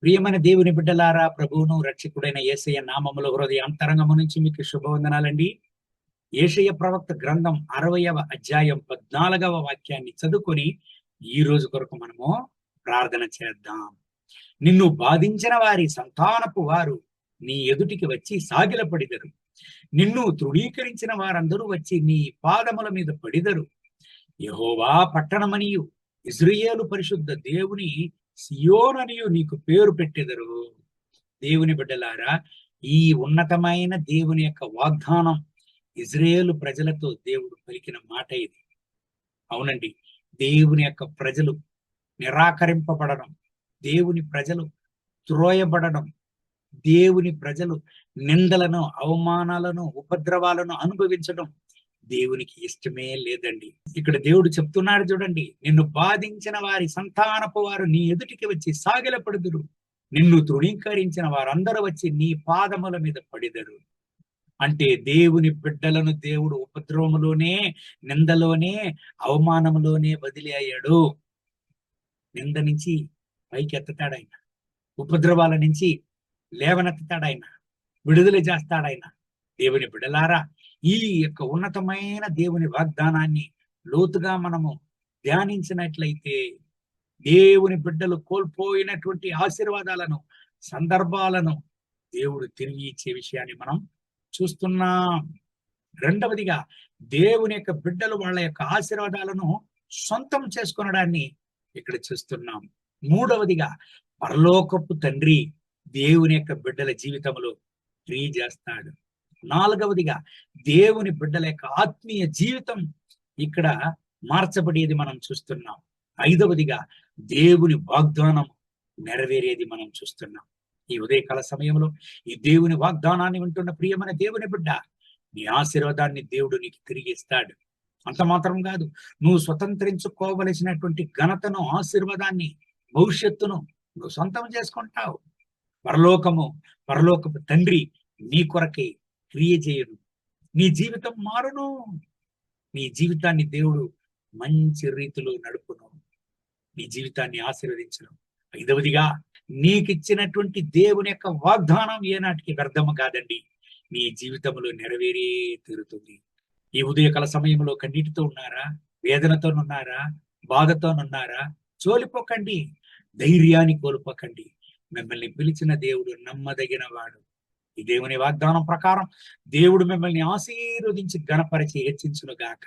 ప్రియమైన దేవుని బిడ్డలారా, ప్రభువును రక్షకుడైన యేసయ్య నామములో హృదయ అంతరంగము నుంచి మీకు శుభవందనాలండి. యేషయ్య ప్రవక్త గ్రంథం 60వ అధ్యాయం 14వ వాక్యాన్ని చదువుకొని ఈ రోజు కొరకు మనము ప్రార్థన చేద్దాం. నిన్ను బాధించిన వారి సంతానపు వారు నీ ఎదుటికి వచ్చి సాగిలపడిదరు. నిన్ను తృణీకరించిన వారందరూ వచ్చి నీ పాదముల మీద పడిదరు. యెహోవా పట్టణమనియు ఇశ్రాయేలు పరిశుద్ధ దేవుని సియోననియు నీకు పేరు పెట్టెదరు. దేవుని బిడ్డలారా, ఈ ఉన్నతమైన దేవుని యొక్క వాగ్దానం ఇజ్రాయేలు ప్రజలతో దేవుడు పలికిన మాట ఇది. అవునండి, దేవుని యొక్క ప్రజలు నిరాకరింపబడడం, దేవుని ప్రజలు త్రోయబడడం, దేవుని ప్రజలు నిందలను, అవమానాలను, ఉపద్రవాలను అనుభవించడం దేవునికి ఇష్టమే లేదండి. ఇక్కడ దేవుడు చెప్తున్నాడు చూడండి, నిన్ను బాధించిన వారి సంతానపు వారు నీ ఎదుటికి వచ్చి సాగిలపడుదురు. నిన్ను తృణీకరించిన వారందరూ వచ్చి నీ పాదముల మీద పడిదరు. అంటే దేవుని బిడ్డలను దేవుడు ఉపద్రవములోనే, నిందలోనే, అవమానములోనే వదిలేయాడు. నింద నుంచి పైకి ఎత్తుతాడాయన, ఉపద్రవాల నుంచి లేవనెత్తుతాడాయన, విడుదల చేస్తాడాయన. దేవుని బిడ్డలారా, ఈ యొక్క ఉన్నతమైన దేవుని వాగ్దానాన్ని లోతుగా మనము ధ్యానించినట్లయితే దేవుని బిడ్డలు కోల్పోయినటువంటి ఆశీర్వాదాలను, సందర్భాలను దేవుడు తిరిగి ఇచ్చే విషయాన్ని మనం చూస్తున్నాం. రెండవదిగా, దేవుని యొక్క బిడ్డలు వాళ్ళ యొక్క ఆశీర్వాదాలను సొంతం చేసుకొనడాన్ని ఇక్కడ చూస్తున్నాం. మూడవదిగా, పరలోకపు తండ్రి దేవుని యొక్క బిడ్డల జీవితంలో క్రియ చేస్తాడు. నాలుగవదిగా, దేవుని బిడ్డల యొక్క ఆత్మీయ జీవితం ఇక్కడ మార్చబడేది మనం చూస్తున్నాం. ఐదవదిగా, దేవుని వాగ్దానం నెరవేరేది మనం చూస్తున్నాం. ఈ ఉదయకాల సమయంలో ఈ దేవుని వాగ్దానాన్ని వింటున్న ప్రియమైన దేవుని బిడ్డ, నీ ఆశీర్వాదాన్ని దేవుడు నీకు తిరిగి ఇస్తాడు. అంత మాత్రం కాదు, నువ్వు స్వతంత్రించుకోవలసినటువంటి ఘనతను, ఆశీర్వాదాన్ని, భవిష్యత్తును నువ్వు సొంతం చేసుకుంటావు. పరలోకపు తండ్రి నీ కొరకే క్రియ చేయను. నీ జీవితం మారును. నీ జీవితాన్ని దేవుడు మంచి రీతిలో నడుపును. నీ జీవితాన్ని ఆశీర్వదించను. ఐదవదిగా, నీకిచ్చినటువంటి దేవుని యొక్క వాగ్దానం ఏనాటికి వ్యర్థము కాదండి. నీ జీవితంలో నెరవేరే తీరుతుంది. ఈ ఉదయకాల సమయంలో కన్నీటితో ఉన్నారా? వేదనతోనున్నారా? బాధతోనున్నారా? చోలిపోకండి, ధైర్యాన్ని కోల్పోకండి. మిమ్మల్ని పిలిచిన దేవుడు నమ్మదగిన వాడు. ఈ దేవుని వాగ్దానం ప్రకారం దేవుడు మిమ్మల్ని ఆశీర్వదించి ఘనపరిచి హెచ్చించును గాక.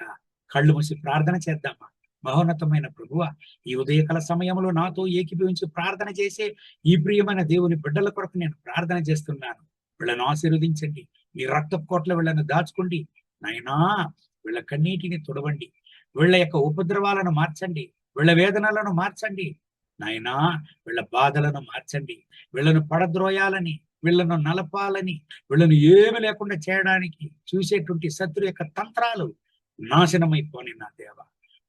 కళ్ళు మూసి ప్రార్థన చేద్దామా? మహోన్నతమైన ప్రభువా, ఈ ఉదయకాల సమయంలో నాతో ఏకీభవించి ప్రార్థన చేసే ఈ ప్రియమైన దేవుని బిడ్డల కొరకు నేను ప్రార్థన చేస్తున్నాను. వీళ్ళను ఆశీర్వదించండి. మీ రక్తపు కోట్ల వీళ్ళను దాచుకోండి నాయనా. వీళ్ళ కన్నీటిని తుడవండి. వీళ్ళ యొక్క ఉపద్రవాలను మార్చండి. వీళ్ళ వేదనలను మార్చండి నాయనా. వీళ్ళ బాధలను మార్చండి. వీళ్ళను పడద్రోయాలని, వీళ్ళను నలపాలని, వీళ్ళను ఏమి లేకుండా చేయడానికి చూసేటువంటి శత్రు యొక్క తంత్రాలు నాశనమైపోని నా దేవ.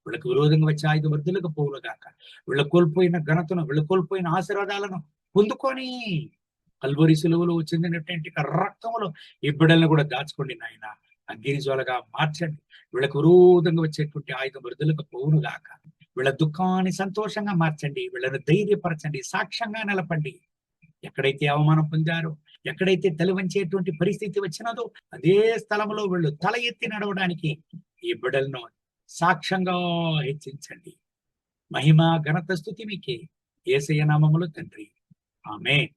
వీళ్ళకు విరోధంగా వచ్చే ఆయుధ వర్ధులకు పోవులు గాక. వీళ్ళ కోల్పోయిన ఘనతను, వీళ్ళ కోల్పోయిన ఆశీర్వాదాలను పొందుకొని కల్వరి సిలువలో చెందినటువంటి రక్తములో ఈ బిడ్డలను కూడా దాచుకోండి నాయన. అగ్ని జ్వాలగా మార్చండి. వీళ్ళకు విరోధంగా వచ్చేటువంటి ఆయుధ వర్ధులకు పోవును గాక. వీళ్ళ దుఃఖాన్ని సంతోషంగా మార్చండి. వీళ్ళను ధైర్యపరచండి, సాక్ష్యంగా నిలపండి. ఎక్కడైతే అవమానం పొందారో, ఎక్కడైతే తల వంచేటువంటి పరిస్థితి వచ్చినదో అదే స్థలంలో వీళ్ళు తల ఎత్తి నడవడానికి ఈ బిడ్డలను సాక్ష్యంగా హెచ్చించండి. మహిమ ఘనత స్తుతి మీకే, యేసయ్య నామములో తండ్రి, ఆమేన్.